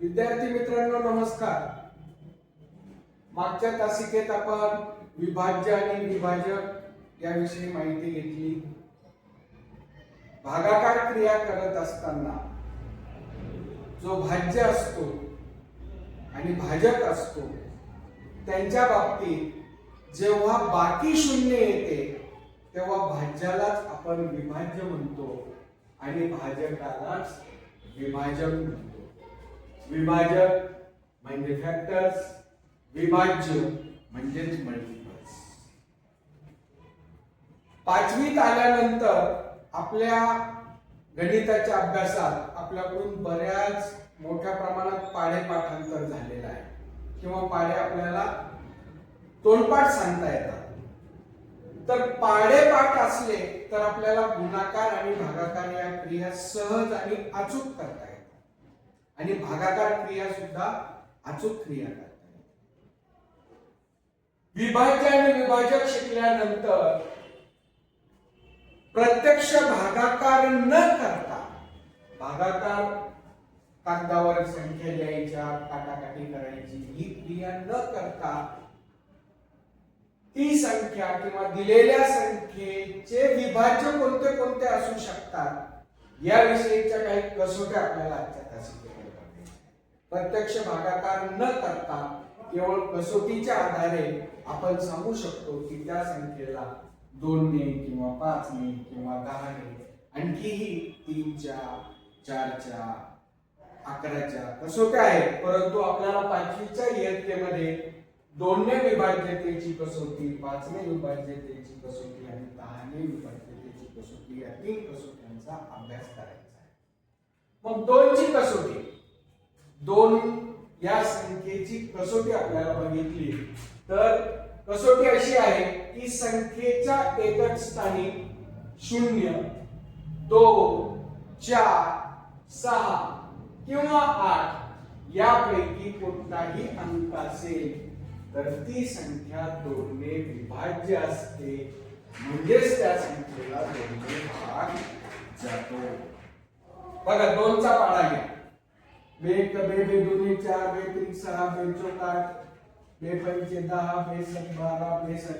विद्यार्थी मित्रांनो नमस्कार. मागच्या तासिकेत आपण विभाज्य आणि विभाजक याविषयी माहिती घेतली. भागाकार क्रिया करत असताना जो भाज्य असतो आणि भाजक असतो त्यांच्या बाबतीत जेव्हा बाकी शून्य येते तेव्हा भाज्यालाच आपण विभाज्य म्हणतो आणि भाजकालाच विभाजक म्हणतो. विभाजक म्हणजे फॅक्टर्स, विभाज्य म्हणजे मल्टिपल्स. पाचवीत आल्यानंतर आपल्या गणिताच्या अभ्यासात आपल्याकडून बऱ्याच मोठ्या प्रमाणात पाढे पाठांतर झालेलं आहे किंवा पाढे आपल्याला तोंडपाठ सांगता येतात. तर पाढे पाठ असले तर आपल्याला गुणाकार आणि भागाकार या क्रिया सहज आणि अचूक करता येतात आणि भागाकार क्रिया सुद्धा अचूक क्रिया करता येतात. विभाज्य आणि विभाजक शिकल्यानंतर प्रत्यक्ष भागाकार न करता, भागाकार कागदावर संख्या लिहायच्या, काटाकाटी करायची ही क्रिया न करता ती संख्या किंवा दिलेल्या संख्येचे विभाज्य कोणते कोणते असू शकतात याविषयीच्या काही कसोट्या आपल्याला आजच्या तासिकेत करायच्या. प्रत्यक्ष भागाकार न करता केवळ कसोटीच्या आधारे आपण सांगू शकतो की त्या संख्येला 2 ने किंवा 5 ने किंवा 10 ने आणखीही 3 च्या 4 च्या 11 च्या कसोट्या आहेत. परंतु आपल्याला 5वीच्या इयत्तेमध्ये 2 ने विभाज्यतेची कसोटी, 5 ने विभाज्यतेची कसोटी आणि 10 ने विभाज्यतेची कसोटी या 3 कसोट्यांचा अभ्यास करायचा आहे. मग 2 ची कसोटी, 2 या संख्येची कसोटी आपल्याला बघितली तर कसोटी अशी आहे की संख्येच्या एकक स्थानी 0, 2, 4, 6 किंवा 8 यापैकी कोणताही अंक असेल तर ती संख्या 2 ने विभाज्य असते, म्हणजेच त्या संख्येला 2 ने भाग जातो. बघा 2 चा पाढा घ्या. 2 1 2 2 2 4 2 3 6 2 4 8 2 5 10 2 7 12 2 7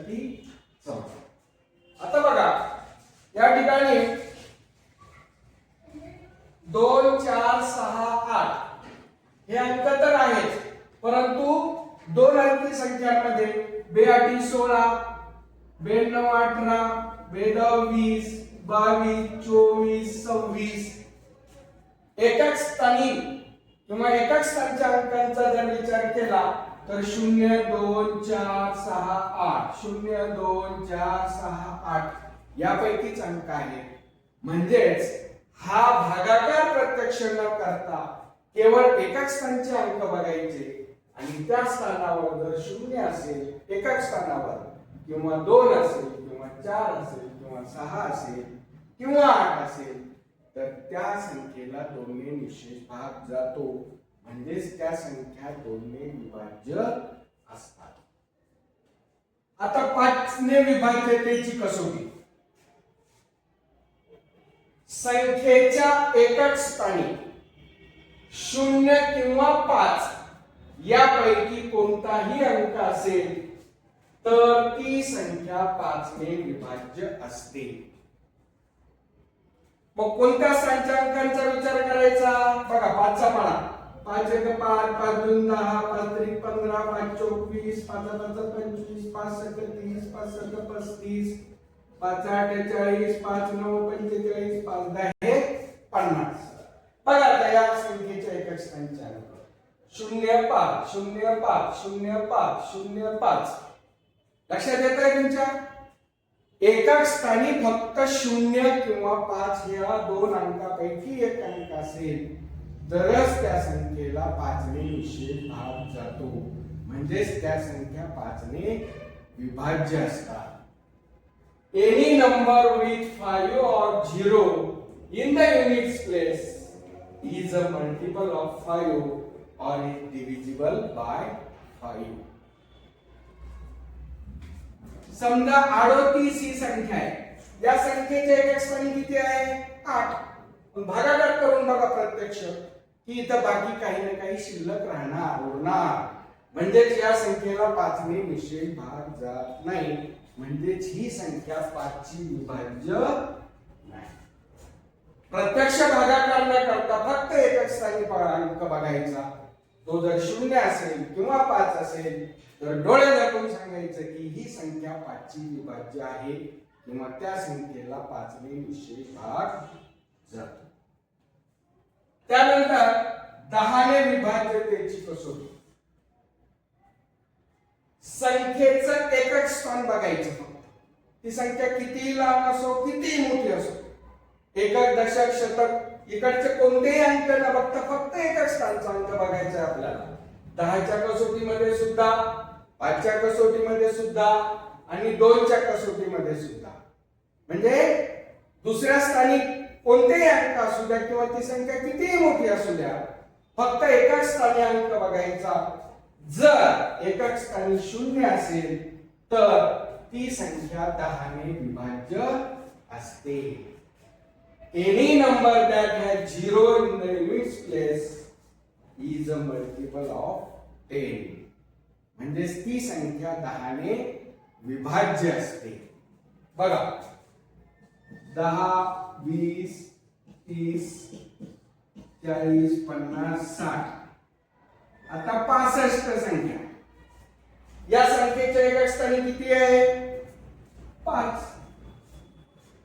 14. आता बघा या ठिकाणी 2 4 6 8 हे अंक तर आहेत, परंतु 2 अंकी संख्यांमध्ये 2 8 16 2 9 18 2 10 20 22 24 26 एकक स्थानी किंवा एकक स्थानच्या अंकांचा जर विचार केला तर 0 2 4 6 8 0 2 4 6 8 यापैकीच अंक आहेत. म्हणजेच हा भागाकार प्रत्यक्ष न करता केवळ एकक स्थानचे अंक बघायचे आणि त्या स्थानावर जर 0 असेल एकक स्थानावर किंवा 2 असेल किंवा 4 असेल किंवा 6 असेल किंवा 8 असेल तर त्या संख्येला 2 ने निश्चित भाग जातो, म्हणजेच त्या संख्या 2 ने विभाज्य असतात. आता 5 ने विभाज्यतेची कसोटी. संख्येच्या एकक स्थानी 0 किंवा 5 यापैकी कोणताही अंक असेल तर ती संख्या 5 ने विभाज्य असते. मग कोणत्या स्थानच्या अंकांचा विचार करायचा? बघा 5 चा पाढा. 5 1 5 5 2 10 5 3 15 5 24 5 5 25 5 7 30 5 7 35 5 8 40 5 9 45 5 10 50. बघा या संख्येच्या एकक स्थानचे अंक 0 5 0 5 0 5 0 5. लक्षात येत आहे तुमच्या? एकक स्थानी फक्त 0 किंवा 5 या 2 अंकापैकी एक अंक असेल तरच त्या संख्येला 5 ने निश्चित भाग जातो, म्हणजेच त्या संख्या 5 ने विभाज्य असतात. Any number with 5 or 0 in the units place is a multiple of 5 or is divisible by 5. समजा 38 ही संख्या आहे. या संख्येचे एकक स्थानी किती आहे? 8. भागाकार करून बघा प्रत्यक्ष. की इथं बाकी काही ना काही शिल्लक राहणार उरणार, म्हणजेच या संख्येला 5 ने निषेध भाग जात नाही, म्हणजेच ही संख्या 5 ची विभाज्य नाही. प्रत्यक्ष भागाकार न करता फक्त एकक स्थानी अंक बघायचा, तो जर 0 असेल किंवा 5 असेल तर डोळे झाकून सांगायचं की ही संख्या 5 ची विभाज्य आहे किंवा त्या संख्येला 5 ने निषेध भाग जातो. त्यानंतर 10 ने विभाज्यतेची कसोटी. संख्येचं एकक स्थान बघायचं फक्त, ती संख्या कितीही लहान असो कितीही मोठी असो, एकक दशक शतक इकडचे कोणतेही अंक न बघता फक्त एकक स्थानचा अंक बघायचा आहे आपल्याला. 10च्या कसोटीमध्ये सुद्धा, 5च्या कसोटीमध्ये सुद्धा आणि 2च्या कसोटीमध्ये सुद्धा. म्हणजे दुसऱ्या स्थानी कोणतेही अंक असू द्या किंवा ती संख्या कितीही मोठी असू द्या, फक्त एकक स्थानी अंक बघायचा. जर एकक स्थानी 0 असेल तर ती संख्या 10 ने विभाज्य असते. Any number that has 0 in the units place is a multiple of 10. म्हणजे ती संख्या 10 ने विभाज्य असते. बघा 10, 20, 30, 40, 50, 60. आता 65 संख्या, या संख्येच्या एकक स्थानी किती आहे? 5.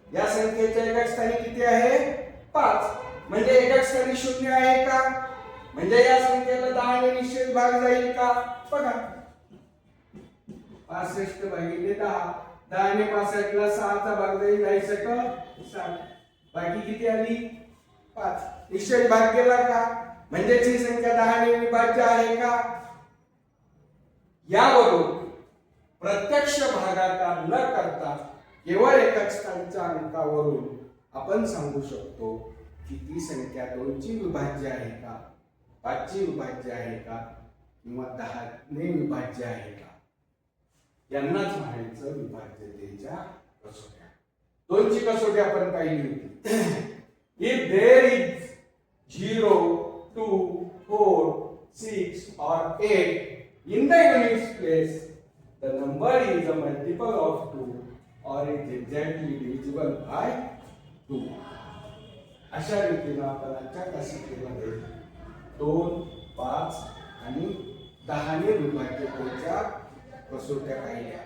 या संख्येच्या एकक स्थानी किती आहे? 5. म्हणजे एकक स्थानी 0 आहे का? म्हणजे या संख्येला 10 ने निषेध भाग जाईल का? बघा 65 भागिले 10, 10 ने 65 ला 6 चा भाग जाईल, 60. बाकी किती आली? 5. निषेध भाग गेला का? म्हणजे ही संख्या 10 ने विभाज्य आहे का? यावरून प्रत्यक्ष भागाकार न करता केवळ एकक स्थानच्या अंकावरून आपण सांगू शकतो की ती संख्या 2 ची विभाज्य आहे का, 5 ची विभाज्य आहे का किंवा 10 ने विभाज्य आहे का. यांनाच म्हणायचं विभाज्यतेच्या कसोट्या. 2 ची कसोटी आपण पाहिली होती. If there is 0, 2, 4, 6 or 8 in the units place, the number is a multiple of 2 or is exactly divisible by 2. अशा रीतीने आपण आजच्या कसोटीमध्ये 2, 5 आणि 10 ने विभाज्यतेच्या कसोट्या पाहिल्या.